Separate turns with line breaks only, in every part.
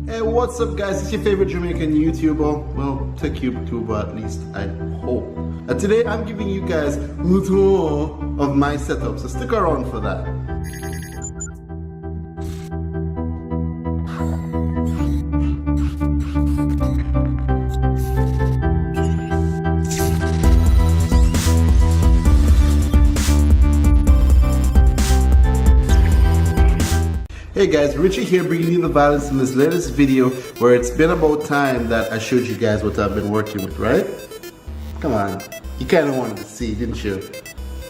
Hey, what's up guys? It's your favorite Jamaican YouTuber. Well, tech YouTuber at least, I hope. And today I'm giving you guys a tour of my setup, so stick around for that. Hey guys, Richie here bringing you the Vyllence in this latest video where it's been about time that I showed you guys what I've been working with, right? Come on, you kind of wanted to see, didn't you?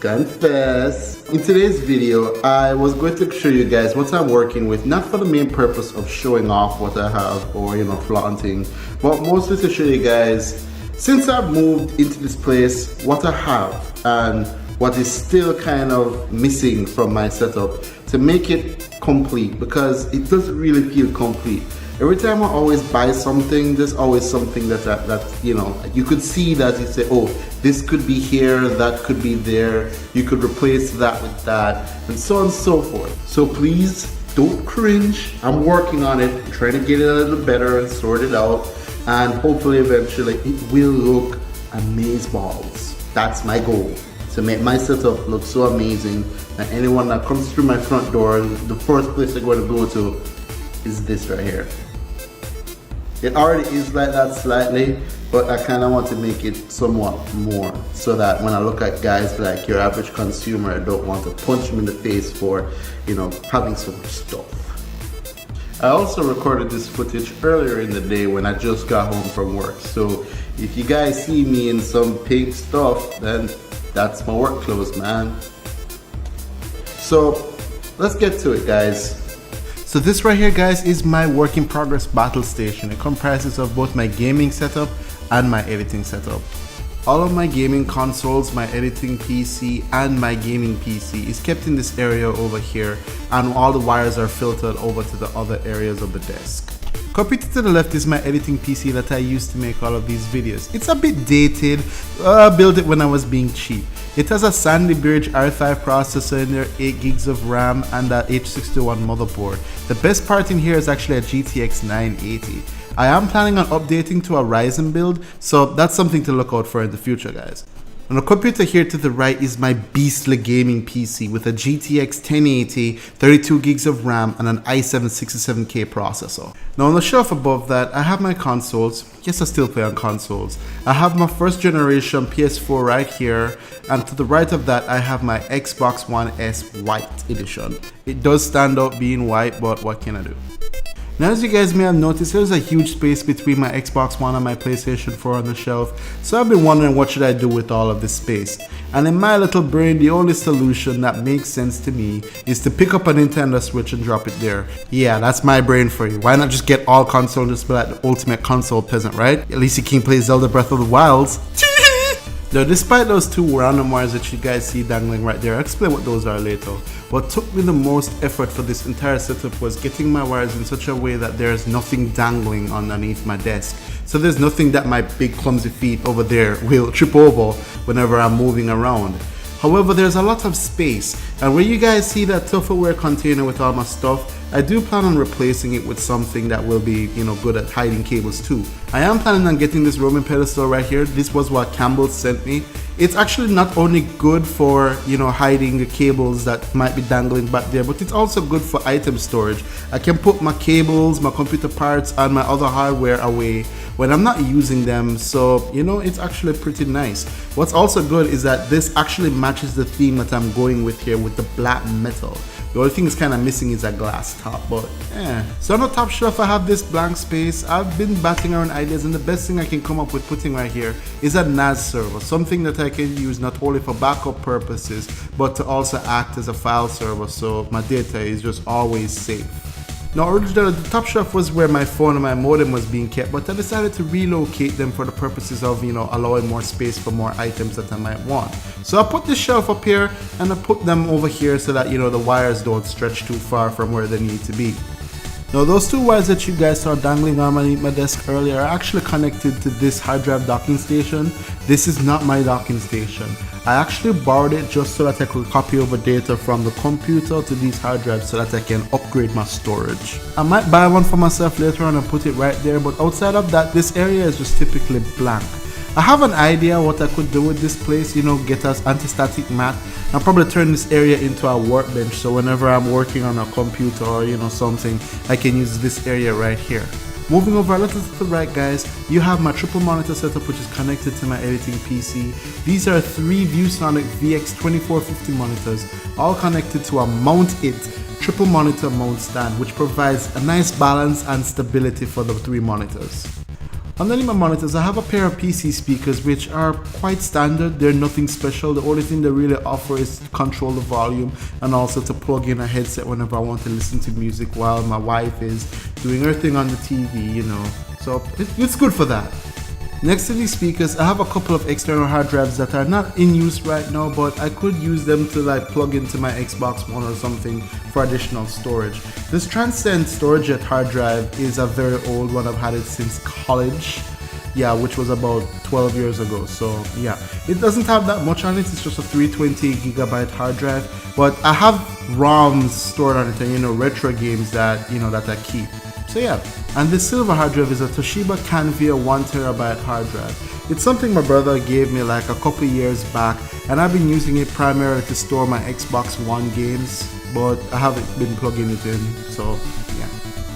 Confess. In today's video, I was going to show you guys what I'm working with, not for the main purpose of showing off what I have or, flaunting, but mostly to show you guys, since I've moved into this place, what I have and what is still kind of missing from my setup to make it complete, because it doesn't really feel complete. Every time I always buy something, there's always something that you could see that you say, oh, this could be here, that could be there, you could replace that with that, and so on and so forth. So please don't cringe. I'm working on it, I'm trying to get it a little better and sort it out, and hopefully eventually it will look amazeballs. That's my goal, to make my setup look so amazing that anyone that comes through my front door, the first place they're going to go to is this right here. It already is like that slightly, but I kind of want to make it somewhat more, so that when I look at guys like your average consumer, I don't want to punch them in the face for, having so much stuff. I also recorded this footage earlier in the day when I just got home from work, so if you guys see me in some pink stuff, then that's my work clothes, man. So let's get to it, guys. So this right here, guys, is my work in progress battle station. It comprises of both my gaming setup and my editing setup. All of my gaming consoles, my editing PC, and my gaming PC is kept in this area over here, and all the wires are filtered over to the other areas of the desk. Copied to the left is my editing PC that I used to make all of these videos. It's a bit dated. I built it when I was being cheap. It has a Sandy Bridge i5 processor in there, 8 gigs of RAM, and that H61 motherboard. The best part in here is actually a GTX 980. I am planning on updating to a Ryzen build, so that's something to look out for in the future, guys. And the computer here to the right is my beastly gaming PC with a GTX 1080, 32 gigs of RAM, and an i7 67K processor. Now on the shelf above that, I have my consoles. Yes, I still play on consoles. I have my first generation PS4 right here, and to the right of that, I have my Xbox One S White Edition. It does stand out being white, but what can I do? Now, as you guys may have noticed, there's a huge space between my Xbox One and my PlayStation 4 on the shelf, so I've been wondering what should I do with all of this space. And in my little brain, the only solution that makes sense to me is to pick up a Nintendo Switch and drop it there. Yeah, that's my brain for you. Why not just get all console and just be like the ultimate console peasant, right? At least you can play Zelda Breath of the Wilds. Now, despite those two random wires that you guys see dangling right there, I'll explain what those are later. What took me the most effort for this entire setup was getting my wires in such a way that there's nothing dangling underneath my desk. So there's nothing that my big clumsy feet over there will trip over whenever I'm moving around. However, there's a lot of space, and where you guys see that Tupperware container with all my stuff, I do plan on replacing it with something that will be, good at hiding cables too. I am planning on getting this roaming pedestal right here. This was what Campbell sent me. It's actually not only good for, hiding the cables that might be dangling back there, but it's also good for item storage. I can put my cables, my computer parts, and my other hardware away when I'm not using them, so it's actually pretty nice. What's also good is that this actually matches the theme that I'm going with here with the black metal. The only thing is kind of missing is a glass top, but So on the top shelf I have this blank space. I've been battling around ideas, and the best thing I can come up with putting right here is a NAS server, something that I can use not only for backup purposes, but to also act as a file server, so my data is just always safe. Now originally the top shelf was where my phone and my modem was being kept, but I decided to relocate them for the purposes of allowing more space for more items that I might want. So I put this shelf up here and I put them over here so that the wires don't stretch too far from where they need to be. Now those two wires that you guys saw dangling underneath my desk earlier are actually connected to this hard drive docking station. This is not my docking station. I actually borrowed it just so that I could copy over data from the computer to these hard drives so that I can upgrade my storage. I might buy one for myself later on and put it right there, but outside of that, this area is just typically blank. I have an idea what I could do with this place, you know, get us anti-static mat. I'll probably turn this area into a workbench, so whenever I'm working on a computer or, you know, something, I can use this area right here. Moving over a little to the right, guys, you have my triple monitor setup, which is connected to my editing PC. These are 3 ViewSonic VX2450 monitors, all connected to a Mount It triple monitor mount stand, which provides a nice balance and stability for the 3 monitors. Underneath my monitors, I have a pair of PC speakers which are quite standard. They're nothing special. The only thing they really offer is to control the volume and also to plug in a headset whenever I want to listen to music while my wife is doing her thing on the TV, you know. So it's good for that. Next to these speakers, I have a couple of external hard drives that are not in use right now, but I could use them to like plug into my Xbox One or something for additional storage. This Transcend StorageJet hard drive is a very old one. I've had it since college, yeah, which was about 12 years ago. So yeah, it doesn't have that much on it. It's just a 320 gigabyte hard drive, but I have ROMs stored on it and, you know, retro games that, you know, that I keep. So yeah, and this silver hard drive is a Toshiba Canvia 1TB hard drive. It's something my brother gave me like a couple years back, and I've been using it primarily to store my Xbox One games, but I haven't been plugging it in, so yeah.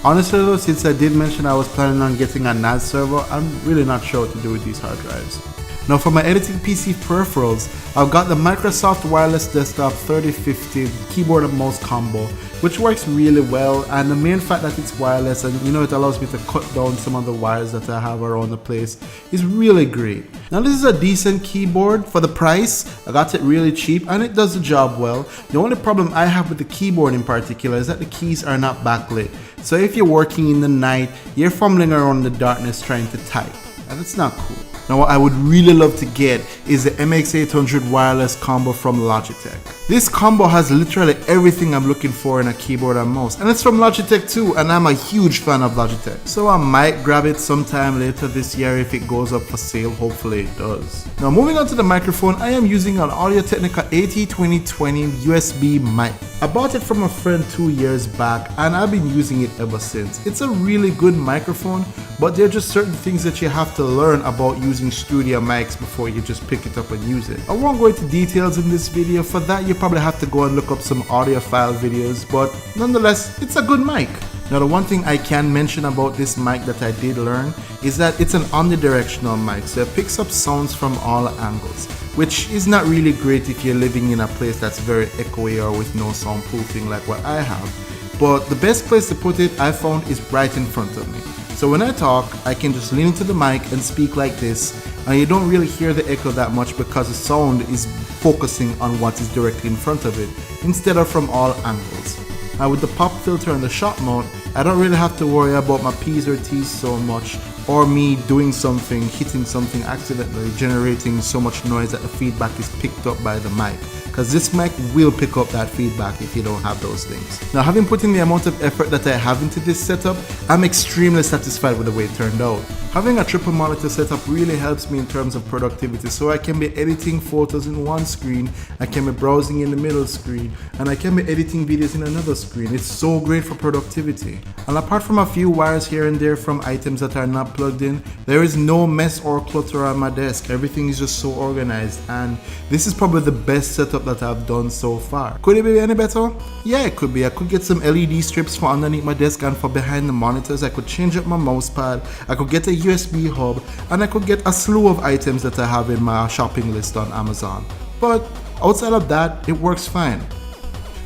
Honestly though, since I did mention I was planning on getting a NAS server, I'm really not sure what to do with these hard drives. Now for my editing PC peripherals, I've got the Microsoft Wireless Desktop 3050 keyboard and mouse combo, which works really well, and the main fact that it's wireless and, you know, it allows me to cut down some of the wires that I have around the place is really great. Now this is a decent keyboard for the price. I got it really cheap and it does the job well. The only problem I have with the keyboard in particular is that the keys are not backlit. So if you're working in the night, you're fumbling around in the darkness trying to type, and it's not cool. Now what I would really love to get is the MX800 wireless combo from Logitech. This combo has literally everything I'm looking for in a keyboard and mouse, and it's from Logitech too, and I'm a huge fan of Logitech. So I might grab it sometime later this year if it goes up for sale. Hopefully it does. Now moving on to the microphone, I am using an Audio-Technica AT2020 USB mic. I bought it from a friend 2 years back and I've been using it ever since. It's a really good microphone, but there are just certain things that you have to learn about using studio mics before you just pick it up and use it. I won't go into details in this video. For that, you probably have to go and look up some audiophile videos, but nonetheless, it's a good mic. Now the one thing I can mention about this mic that I did learn is that it's an omnidirectional mic, so it picks up sounds from all angles, which is not really great if you're living in a place that's very echoey or with no soundproofing like what I have. But the best place to put it, I found, is right in front of me. So when I talk, I can just lean into the mic and speak like this, and you don't really hear the echo that much because the sound is focusing on what is directly in front of it, instead of from all angles. Now with the pop filter and the shot mount, I don't really have to worry about my P's or T's so much, or me doing something, hitting something accidentally, generating so much noise that the feedback is picked up by the mic. Because this mic will pick up that feedback if you don't have those things. Now having put in the amount of effort that I have into this setup, I'm extremely satisfied with the way it turned out. Having a triple monitor setup really helps me in terms of productivity, so I can be editing photos in one screen, I can be browsing in the middle screen, and I can be editing videos in another screen. It's so great for productivity. And apart from a few wires here and there from items that are not plugged in, there is no mess or clutter on my desk. Everything is just so organized, and this is probably the best setup that I've done so far. Could it be any better? Yeah, it could be. I could get some LED strips for underneath my desk and for behind the monitors. I could change up my mouse pad. I could get a USB hub, and I could get a slew of items that I have in my shopping list on Amazon. But outside of that, it works fine.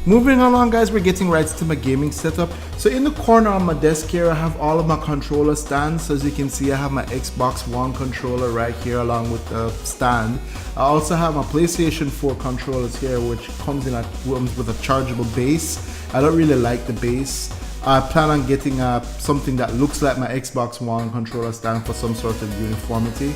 Moving along, guys, we're getting right to my gaming setup. So in the corner on my desk here, I have all of my controller stands. So as you can see, I have my Xbox One controller right here along with the stand. I also have my PlayStation 4 controllers here, which comes with a chargeable base. I don't really like the base. I plan on getting something that looks like my Xbox One controller stand for some sort of uniformity.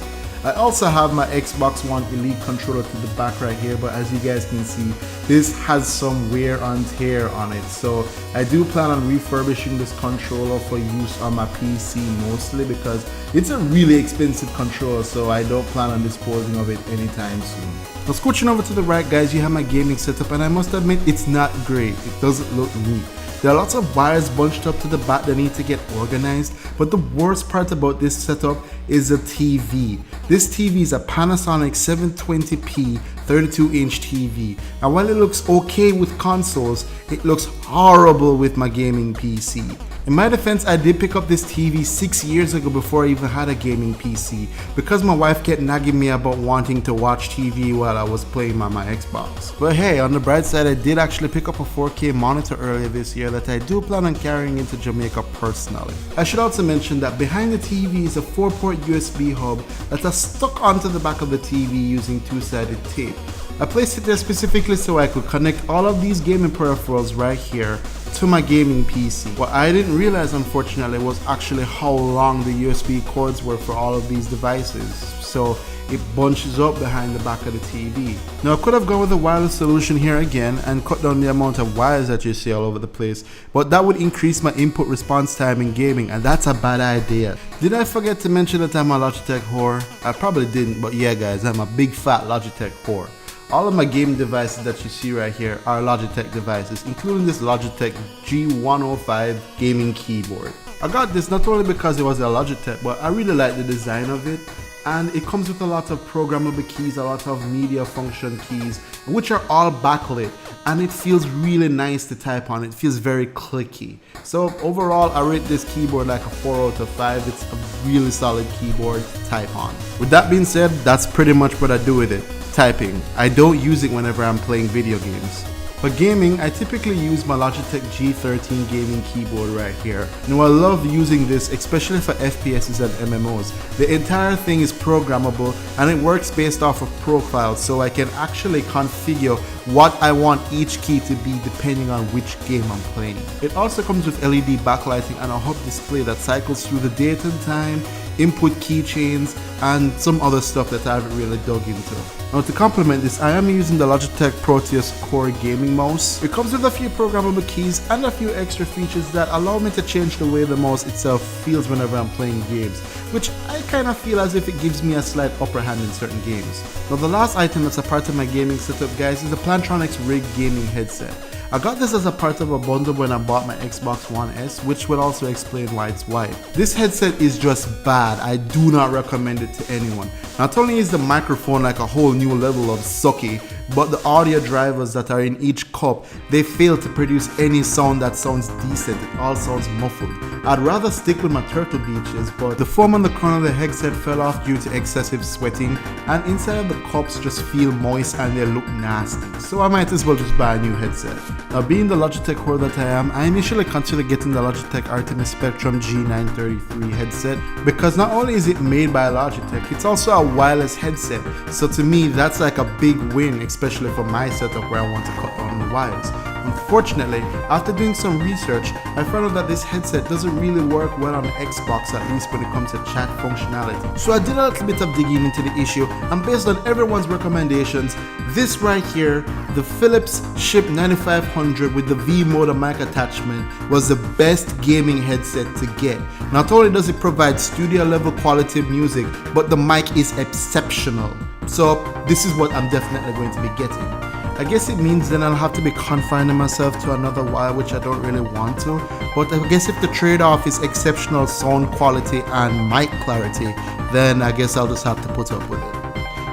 I also have my Xbox One Elite controller to the back right here, but as you guys can see, this has some wear and tear on it. So I do plan on refurbishing this controller for use on my PC mostly because it's a really expensive controller, so I don't plan on disposing of it anytime soon. Now switching over to the right, guys, you have my gaming setup, and I must admit it's not great. It doesn't look neat. There are lots of wires bunched up to the back that need to get organized, but the worst part about this setup is the TV. This TV is a Panasonic 720p 32-inch TV, and while it looks okay with consoles, it looks horrible with my gaming PC. In my defense, I did pick up this TV 6 years ago before I even had a gaming PC because my wife kept nagging me about wanting to watch TV while I was playing on my Xbox. But hey, on the bright side, I did actually pick up a 4K monitor earlier this year that I do plan on carrying into Jamaica personally. I should also mention that behind the TV is a 4-port USB hub that is stuck onto the back of the TV using two-sided tape. I placed it there specifically so I could connect all of these gaming peripherals right here to my gaming PC. What I didn't realize, unfortunately, was actually how long the USB cords were for all of these devices. So it bunches up behind the back of the TV. Now I could have gone with a wireless solution here again and cut down the amount of wires that you see all over the place, but that would increase my input response time in gaming, and that's a bad idea. Did I forget to mention that I'm a Logitech whore? I probably didn't, but yeah guys, I'm a big fat Logitech whore. All of my gaming devices that you see right here are Logitech devices, including this Logitech G105 gaming keyboard. I got this not only because it was a Logitech, but I really like the design of it, and it comes with a lot of programmable keys, a lot of media function keys, which are all backlit, and it feels really nice to type on. It feels very clicky. So overall, I rate this keyboard like a 4 out of 5. It's a really solid keyboard to type on. With that being said, that's pretty much what I do with it. Typing. I don't use it whenever I'm playing video games. For gaming, I typically use my Logitech G13 gaming keyboard right here. Now I love using this, especially for FPSs and MMOs. The entire thing is programmable and it works based off of profiles, so I can actually configure what I want each key to be depending on which game I'm playing. It also comes with LED backlighting and a hub display that cycles through the date and time, input keychains, and some other stuff that I haven't really dug into. Now to complement this, I am using the Logitech Proteus Core gaming mouse. It comes with a few programmable keys and a few extra features that allow me to change the way the mouse itself feels whenever I'm playing games, which I kind of feel as if it gives me a slight upper hand in certain games. Now the last item that's a part of my gaming setup, guys, is the Plantronics Rig gaming headset. I got this as a part of a bundle when I bought my Xbox One S, which will also explain why it's white. This headset is just bad. I do not recommend it to anyone. Not only is the microphone like a whole new level of sucky, but the audio drivers that are in each cup, they fail to produce any sound that sounds decent. It all sounds muffled. I'd rather stick with my Turtle Beaches, but the foam on the corner of the headset fell off due to excessive sweating, and inside of the cups just feel moist and they look nasty. So I might as well just buy a new headset. Now being the Logitech whore that I am, I initially considered getting the Logitech Artemis Spectrum G933 headset because not only is it made by Logitech, it's also a wireless headset. So to me, that's like a big win, especially for my setup where I want to cut down the wires. Unfortunately, after doing some research, I found out that this headset doesn't really work well on the Xbox, at least when it comes to chat functionality. So I did a little bit of digging into the issue, and based on everyone's recommendations, this right here, the Philips Ship 9500 with the V-Motor mic attachment, was the best gaming headset to get. Not only does it provide studio level quality music, but the mic is exceptional. So this is what I'm definitely going to be getting. I guess it means then I'll have to be confining myself to another wire, which I don't really want to, but I guess if the trade-off is exceptional sound quality and mic clarity, then I guess I'll just have to put up with it.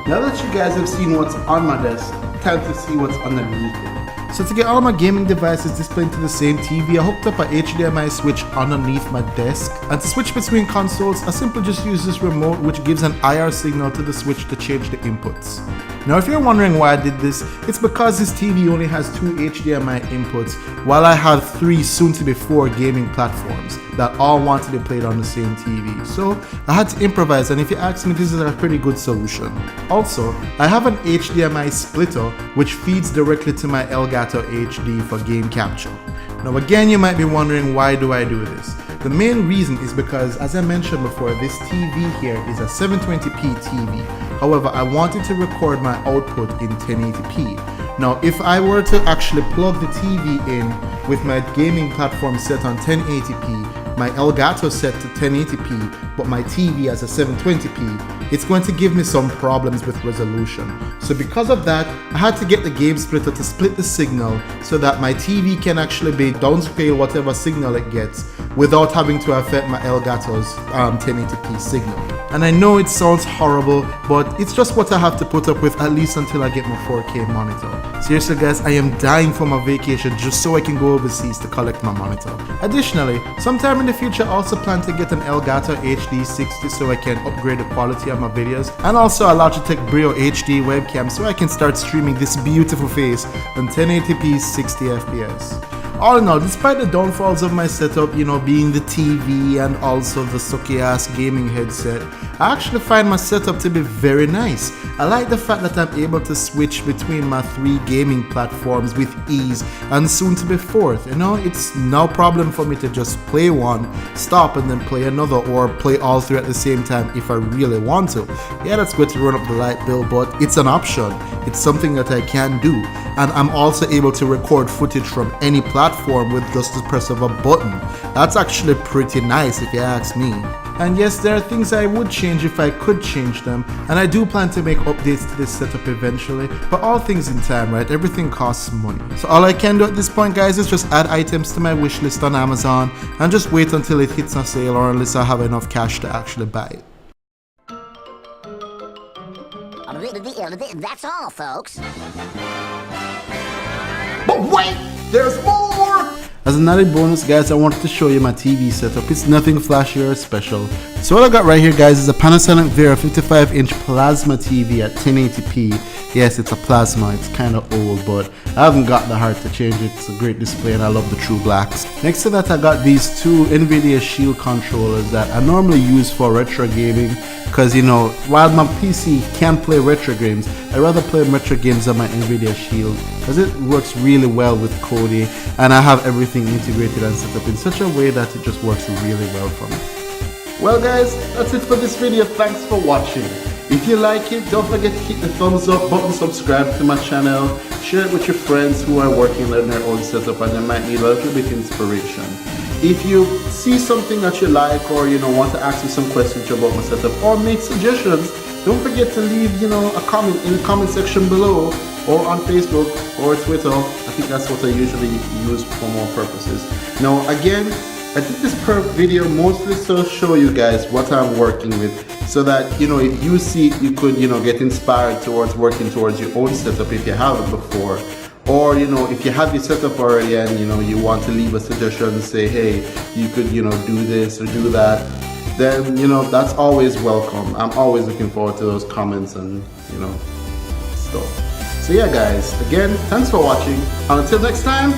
Now that you guys have seen what's on my desk, time to see what's underneath it. So to get all my gaming devices displayed to the same TV, I hooked up a HDMI switch underneath my desk, and to switch between consoles, I simply just use this remote which gives an IR signal to the switch to change the inputs. Now if you're wondering why I did this, it's because this TV only has 2 HDMI inputs, while I have 3 soon to be 4 gaming platforms that all want to be played on the same TV. So I had to improvise, and if you ask me, this is a pretty good solution. Also, I have an HDMI splitter which feeds directly to my Elgato HD for game capture. Now again, you might be wondering, why do I do this? The main reason is because, as I mentioned before, this TV here is a 720p TV. However, I wanted to record my output in 1080p. Now, if I were to actually plug the TV in with my gaming platform set on 1080p, my Elgato set to 1080p, but my TV as a 720p, it's going to give me some problems with resolution. So because of that, I had to get the game splitter to split the signal so that my TV can actually be downscale whatever signal it gets without having to affect my Elgato's 1080p signal. And I know it sounds horrible, but it's just what I have to put up with, at least until I get my 4K monitor. Seriously guys, I am dying for my vacation just so I can go overseas to collect my monitor. Additionally, sometime in the future I also plan to get an Elgato HD60 so I can upgrade the quality of my videos, and also a Logitech Brio HD webcam so I can start streaming this beautiful face on 1080p 60 FPS. All in all, despite the downfalls of my setup, being the TV and also the sucky ass gaming headset, I actually find my setup to be very nice. I like the fact that I'm able to switch between my 3 gaming platforms with ease, and soon to be 4th. It's no problem for me to just play one, stop and then play another, or play all 3 at the same time if I really want to. Yeah, that's going to run up the light bill, but it's an option. It's something that I can do. And I'm also able to record footage from any platform with just the press of a button. That's actually pretty nice if you ask me. And yes, there are things I would change if I could change them, and I do plan to make updates to this setup eventually, but all things in time, right? Everything costs money. So all I can do at this point, guys, is just add items to my wish list on Amazon and just wait until it hits a sale, or unless I have enough cash to actually buy it.
That's all, folks.
But wait, there's more! As an added bonus, guys, I wanted to show you my TV setup. It's nothing flashy or special. So what I got right here, guys, is a Panasonic Vera 55-inch plasma TV at 1080p. Yes, it's a plasma. It's kind of old, but I haven't got the heart to change it. It's a great display and I love the true blacks. Next to that, I got these 2 NVIDIA Shield controllers that I normally use for retro gaming, because while my PC can play retro games, I rather play retro games on my NVIDIA Shield because it works really well with Kodi, and I have everything integrated and set up in such a way that it just works really well for me. Well guys, that's it for this video. Thanks for watching. If you like it, don't forget to hit the thumbs up button, subscribe to my channel, share it with your friends who are working on their own setup and they might need a little bit of inspiration. If you see something that you like, or want to ask me some questions about my setup or make suggestions, don't forget to leave a comment in the comment section below, or on Facebook or Twitter. I think that's what I usually use for more purposes. Now again, I did this video mostly to show you guys what I'm working with, so that if you see it, you could get inspired towards working towards your own setup if you haven't before. Or if you have your setup already and you want to leave a suggestion, say hey, you could do this or do that, then that's always welcome. I'm always looking forward to those comments and stuff. So yeah guys, again, thanks for watching. Until next time,